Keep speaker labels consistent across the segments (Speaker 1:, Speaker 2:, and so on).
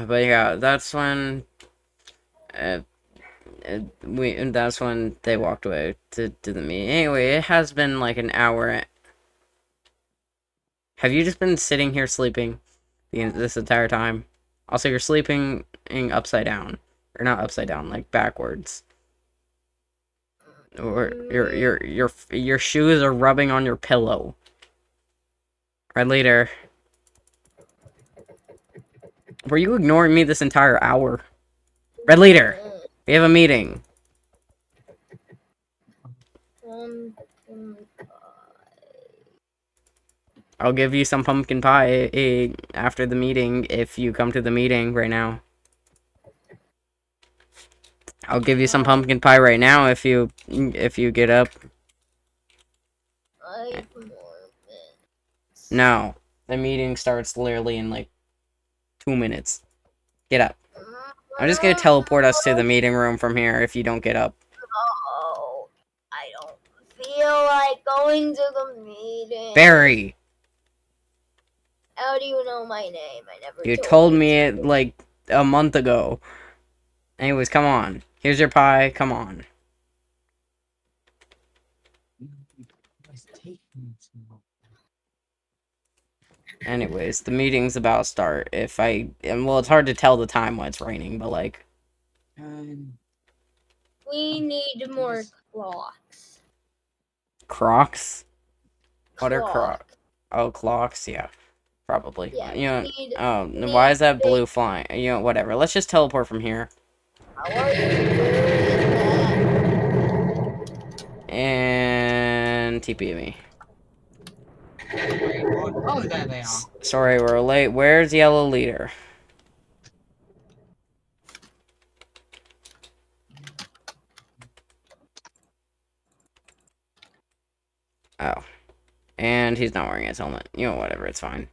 Speaker 1: But yeah, that's when uh, that's when they walked away to the meeting. Anyway, it has been like an hour. Have you just been sitting here sleeping this entire time? Also, you're sleeping upside down, or not upside down, like backwards. Or your shoes are rubbing on your pillow. Right later. Were you ignoring me this entire hour? Red leader, we have a meeting.
Speaker 2: Um,
Speaker 1: I'll give you some pumpkin pie after the meeting if you come to the meeting right now. I'll give you some pumpkin pie right now if you get up.
Speaker 2: 5 more minutes.
Speaker 1: No, the meeting starts literally in like 2 minutes. Get up. I'm just gonna teleport us to the meeting room from here if you don't get up.
Speaker 2: Oh, I don't feel like going to the meeting.
Speaker 1: Barry,
Speaker 2: How do you know my name? I never
Speaker 1: you told me
Speaker 2: you.
Speaker 1: it like a month ago. Anyways, come on. Here's your pie. Come on. Anyways, the meeting's about to start. Well, it's hard to tell the time when it's raining, but like.
Speaker 2: We need more clocks.
Speaker 1: Crocs? What are
Speaker 2: Clock.
Speaker 1: Crocs? Oh, clocks? Yeah, probably.
Speaker 2: Yeah,
Speaker 1: You know,
Speaker 2: need
Speaker 1: why is that
Speaker 2: big.
Speaker 1: blue flying? You know, whatever. Let's just teleport from here.
Speaker 2: How are you doing that?
Speaker 1: And TP me.
Speaker 3: Oh, there they are.
Speaker 1: Sorry, we're late. Where's Yellow Leader? Oh. And he's not wearing his helmet. You know, whatever. It's fine.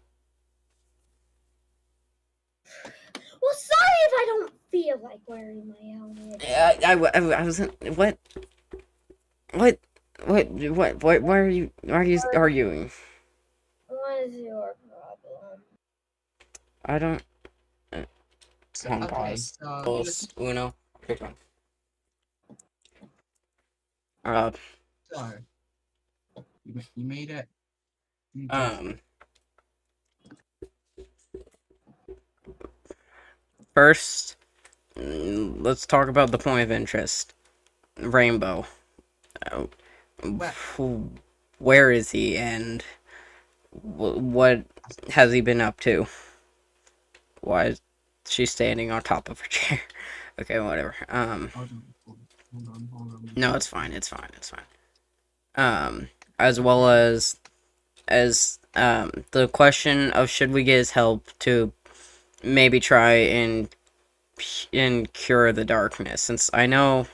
Speaker 2: Well, sorry if I don't feel like wearing my helmet.
Speaker 1: I wasn't. What? What? Why are you arguing?
Speaker 2: What is your problem?
Speaker 1: I don't. Hold on,
Speaker 3: Okay,
Speaker 1: pause.
Speaker 3: so
Speaker 1: Dos, uno. Pick one.
Speaker 3: so you made it.
Speaker 1: Um. First, let's talk about the point of interest. Rainbow. Oh, where is he, and what has he been up to? Why is she standing on top of her chair? Okay, whatever.
Speaker 3: Hold on.
Speaker 1: No, it's fine. It's fine. It's fine. As well as the question of should we get his help to maybe try and cure the darkness, since I know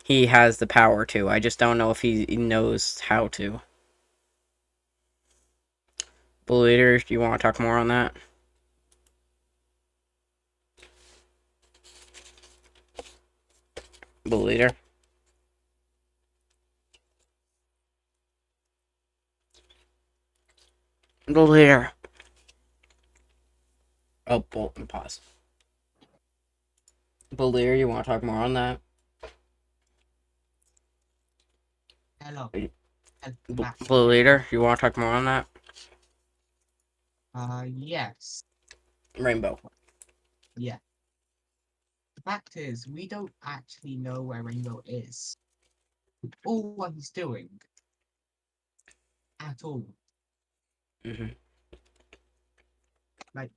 Speaker 1: he has the power to. I just don't know if he knows how to. Blue Leader, do you want to talk more on that? Blue Leader? Blue Leader. Oh, Bolton, pause. Blue Leader, you want to talk more on that?
Speaker 3: Hello.
Speaker 1: Blue Leader, you want to talk more on that?
Speaker 3: Yes.
Speaker 1: Rainbow.
Speaker 3: Yeah. The fact is, we don't actually know where Rainbow is, or what he's doing, at all.
Speaker 1: Mm-hmm.
Speaker 3: Like,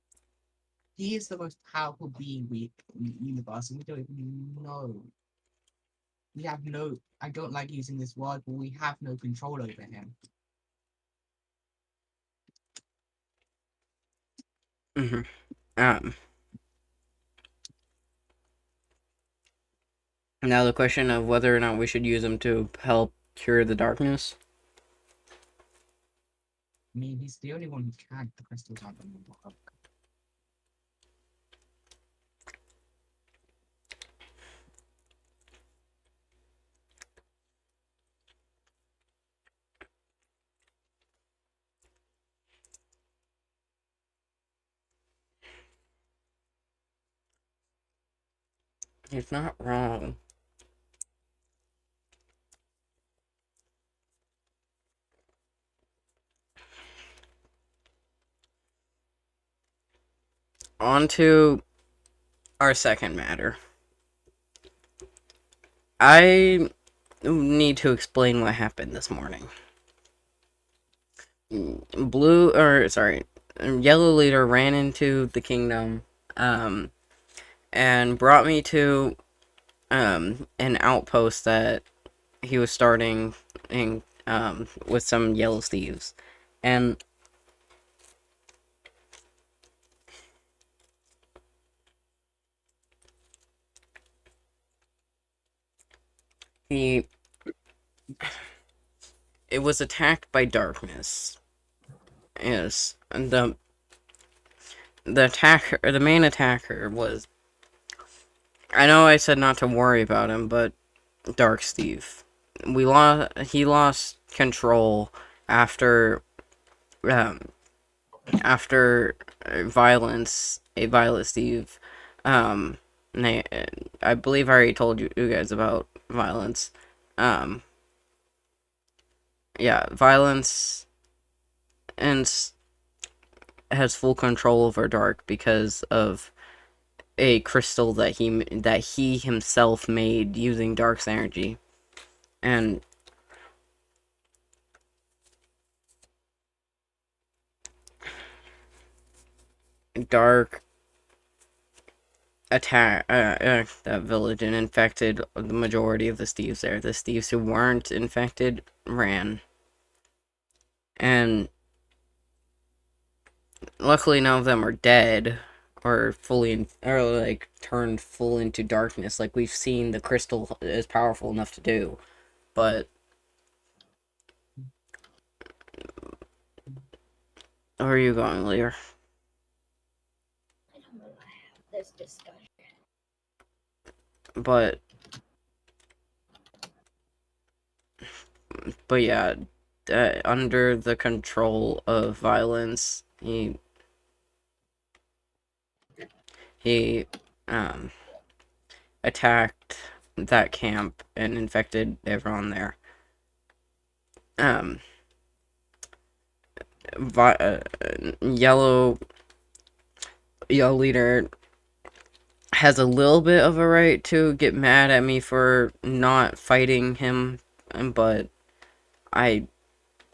Speaker 3: he is the most powerful being in the universe, and we don't even know. We have no. I don't like using this word, but we have no control over him.
Speaker 1: Mm-hmm. Now the question of whether or not we should use him to help cure the darkness.
Speaker 3: I mean, he's the only one who can. The crystals aren't the one.
Speaker 1: He's not wrong. On to our second matter. I need to explain what happened this morning. Yellow leader ran into the kingdom, and brought me to, an outpost that he was starting in, with some yellow thieves. And he it was attacked by darkness. Yes, and the main attacker was. I know I said not to worry about him, but Dark Steve. He lost control after um after a Violet Steve. Um, I believe I already told you guys about Violence. Um, yeah, Violence and has full control over Dark because of a crystal that he himself made using Dark's energy, and Dark attacked that village and infected the majority of the Steves there. The Steves who weren't infected ran, and luckily none of them are dead or or like turned full into darkness like we've seen the crystal is powerful enough to do. But where are you going, Lear?
Speaker 2: I don't know why I have this discussion.
Speaker 1: But yeah, under the control of Violence, he attacked that camp and infected everyone there. Um, Yellow leader has a little bit of a right to get mad at me for not fighting him, but I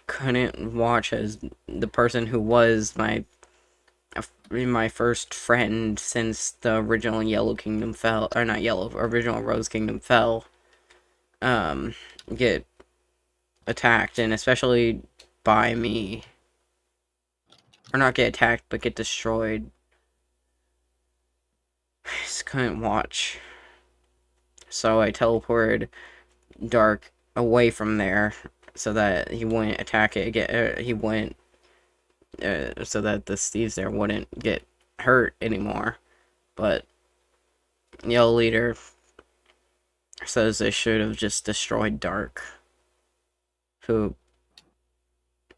Speaker 1: couldn't watch as the person who was my first friend since the original Yellow Kingdom fell, or not Yellow, original Rose Kingdom fell, get attacked, and especially by me. Or not get attacked, but get destroyed. I just couldn't watch. So I teleported Dark away from there so that he wouldn't attack it again. He wouldn't, so that the Steves there wouldn't get hurt anymore. But Yellow Leader says they should have just destroyed Dark, who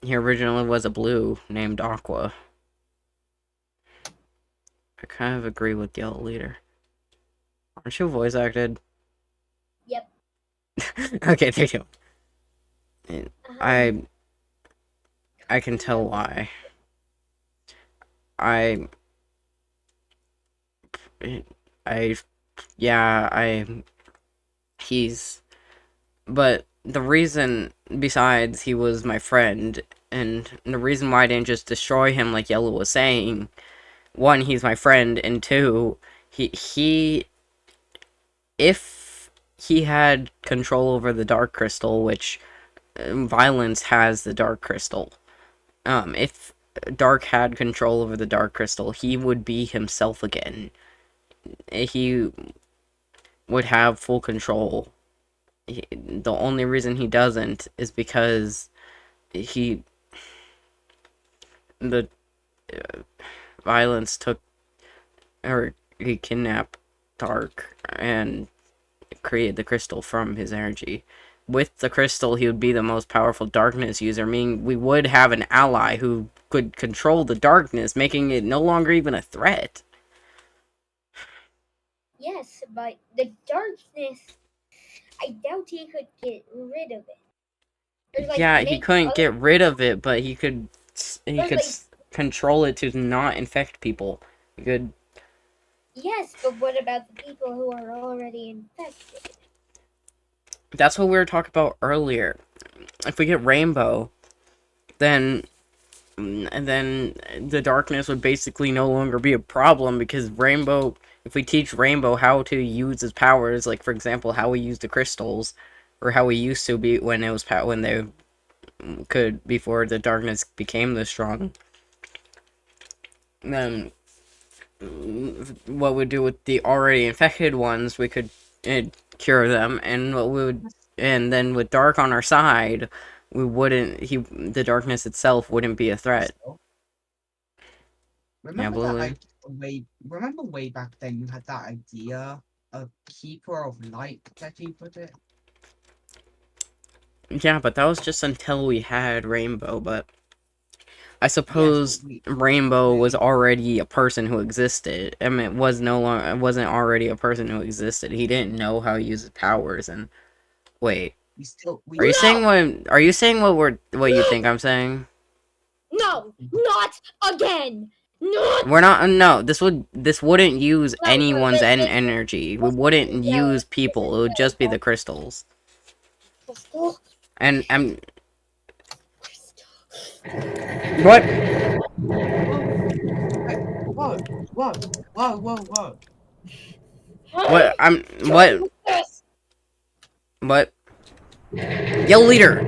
Speaker 1: he originally was a blue named Aqua. I kind of agree with Yellow Leader. Aren't you voice acted?
Speaker 2: Yep.
Speaker 1: Okay, there you go.
Speaker 2: Uh-huh.
Speaker 1: I can tell why. I he's, but the reason, besides he was my friend, and the reason why I didn't just destroy him like Yellow was saying, one, he's my friend, and two, he if he had control over the Dark Crystal, which Violence has the Dark Crystal, if Dark had control over the Dark Crystal, he would be himself again. He would have full control. The only reason he doesn't is because the Violence took, or he kidnapped Dark and created the crystal from his energy. With the crystal, he would be the most powerful darkness user, meaning we would have an ally who could control the darkness, making it no longer even a threat.
Speaker 2: Yes, but the darkness, I doubt he could get rid of it. Or like
Speaker 1: Yeah, he
Speaker 2: make
Speaker 1: couldn't
Speaker 2: other
Speaker 1: get rid of it, but he could he
Speaker 2: or
Speaker 1: could
Speaker 2: like
Speaker 1: control it to not infect people. He could.
Speaker 2: yes, but what about the people who are already infected?
Speaker 1: That's what we were talking about earlier. If we get Rainbow, then and then the darkness would basically no longer be a problem because Rainbow. If we teach Rainbow how to use his powers, like for example, how we use the crystals, or how we used to be when it was when they could before the darkness became this strong, then what we do with the already infected ones, we could uh, cure them, and what we would, and then with Dark on our side, we wouldn't. The darkness itself wouldn't be a threat.
Speaker 3: So,
Speaker 1: Yeah,
Speaker 3: remember that
Speaker 1: Blue.
Speaker 3: I remember way back then you had that idea of keeper of light that you put it.
Speaker 1: Yeah, but that was just until we had Rainbow. But I
Speaker 3: Yes, but
Speaker 1: suppose
Speaker 3: we
Speaker 1: Rainbow was
Speaker 3: clearly
Speaker 1: already a person who existed. I mean, it was no longer. It wasn't already a person who existed. He didn't know how to use his powers. And wait,
Speaker 3: we
Speaker 1: are you saying
Speaker 2: No,
Speaker 1: what? Are you saying what you think I'm saying?
Speaker 2: no, not again. Not
Speaker 1: We're not. No, this wouldn't use
Speaker 2: no, no.
Speaker 1: anyone's
Speaker 2: Listen,
Speaker 1: energy. We
Speaker 2: listen,
Speaker 1: wouldn't
Speaker 2: yellow,
Speaker 1: use people. It would just be the crystals.
Speaker 2: crystal,
Speaker 1: And
Speaker 2: crystal.
Speaker 1: what?
Speaker 3: whoa, wait, whoa, whoa, whoa, whoa, whoa.
Speaker 1: What?
Speaker 2: Hey,
Speaker 1: I'm
Speaker 2: try
Speaker 1: what?
Speaker 2: with this.
Speaker 1: What? Yellow leader.